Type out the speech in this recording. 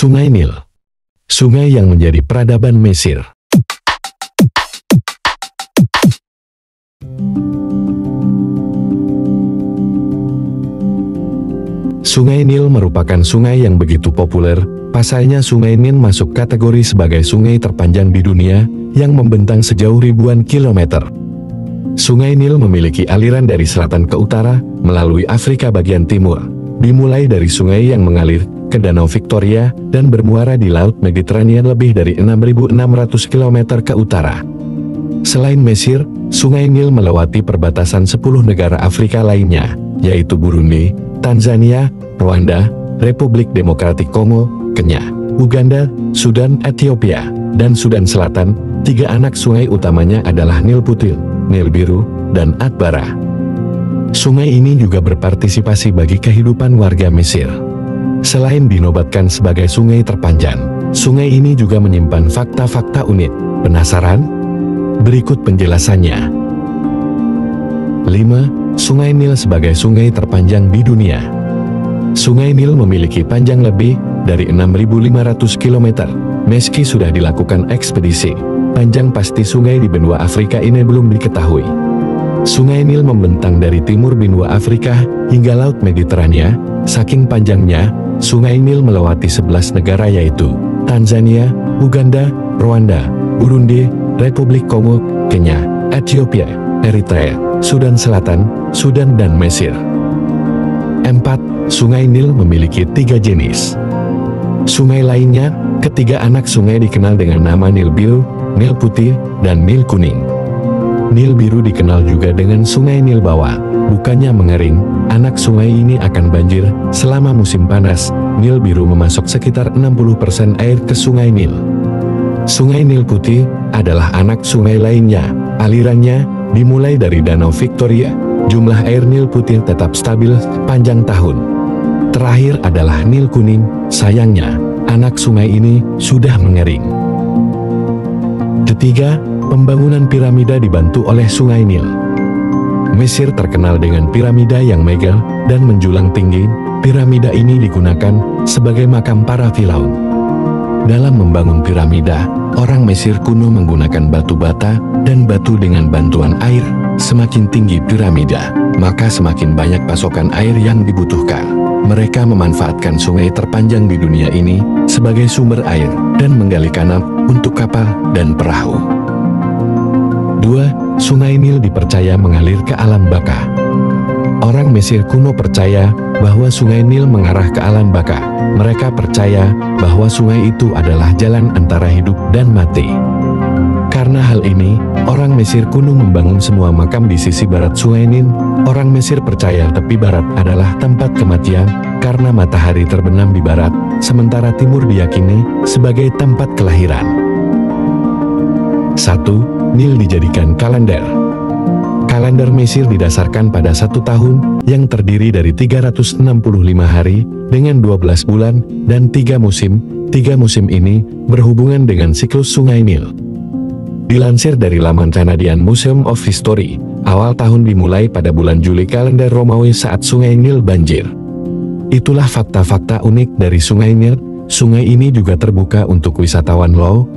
Sungai Nil, sungai yang menjadi peradaban Mesir. Sungai Nil merupakan sungai yang begitu populer. Pasalnya Sungai Nil masuk kategori sebagai sungai terpanjang di dunia yang membentang sejauh ribuan kilometer. Sungai Nil memiliki aliran dari selatan ke utara melalui Afrika bagian timur, dimulai dari sungai yang mengalir ke Danau Victoria dan bermuara di Laut Mediterania lebih dari 6.600 km ke utara. Selain Mesir, Sungai Nil melewati perbatasan 10 negara Afrika lainnya, yaitu Burundi, Tanzania, Rwanda, Republik Demokratik Kongo, Kenya, Uganda, Sudan, Ethiopia, dan Sudan Selatan. 3 anak sungai utamanya adalah Nil Putih, Nil Biru, dan Atbara. Sungai ini juga berpartisipasi bagi kehidupan warga Mesir. Selain dinobatkan sebagai sungai terpanjang, sungai ini juga menyimpan fakta-fakta unik. Penasaran? Berikut penjelasannya. 5. Sungai Nil sebagai sungai terpanjang di dunia. Sungai Nil memiliki panjang lebih dari 6.500 km. Meski sudah dilakukan ekspedisi, panjang pasti sungai di benua Afrika ini belum diketahui. Sungai Nil membentang dari timur benua Afrika hingga Laut Mediterania. Saking panjangnya, Sungai Nil melewati 11 negara yaitu Tanzania, Uganda, Rwanda, Burundi, Republik Kongo, Kenya, Ethiopia, Eritrea, Sudan Selatan, Sudan dan Mesir. 4. Sungai Nil memiliki 3 jenis. Sungai lainnya, ketiga anak sungai dikenal dengan nama Nil Biru, Nil Putih, dan Nil Kuning. Nil Biru dikenal juga dengan Sungai Nil Bawah, bukannya mengering. Anak sungai ini akan banjir selama musim panas. Nil Biru memasok sekitar 60% air ke Sungai Nil. Sungai Nil Putih adalah anak sungai lainnya. Alirannya dimulai dari Danau Victoria. Jumlah air Nil Putih tetap stabil panjang tahun. Terakhir adalah Nil Kuning. Sayangnya, anak sungai ini sudah mengering. Ketiga, pembangunan piramida dibantu oleh Sungai Nil. Mesir terkenal dengan piramida yang megah dan menjulang tinggi. Piramida ini digunakan sebagai makam para firaun. Dalam membangun piramida, orang Mesir kuno menggunakan batu bata dan batu dengan bantuan air. Semakin tinggi piramida, maka semakin banyak pasokan air yang dibutuhkan. Mereka memanfaatkan sungai terpanjang di dunia ini sebagai sumber air dan menggali kanal untuk kapal dan perahu. 2. Sungai Nil dipercaya mengalir ke alam baka. Orang Mesir kuno percaya bahwa Sungai Nil mengarah ke alam baka. Mereka percaya bahwa sungai itu adalah jalan antara hidup dan mati. Karena hal ini, orang Mesir kuno membangun semua makam di sisi barat Sungai Nil. Orang Mesir percaya tepi barat adalah tempat kematian karena matahari terbenam di barat, sementara timur diyakini sebagai tempat kelahiran. 1. Nil dijadikan kalender. Kalender Mesir didasarkan pada 1 tahun yang terdiri dari 365 hari dengan 12 bulan dan 3 musim. 3 musim ini berhubungan dengan siklus Sungai Nil. Dilansir dari laman Canadian Museum of History, awal tahun dimulai pada bulan Juli kalender Romawi saat Sungai Nil banjir. Itulah fakta-fakta unik dari Sungai Nil. Sungai ini juga terbuka untuk wisatawan loh.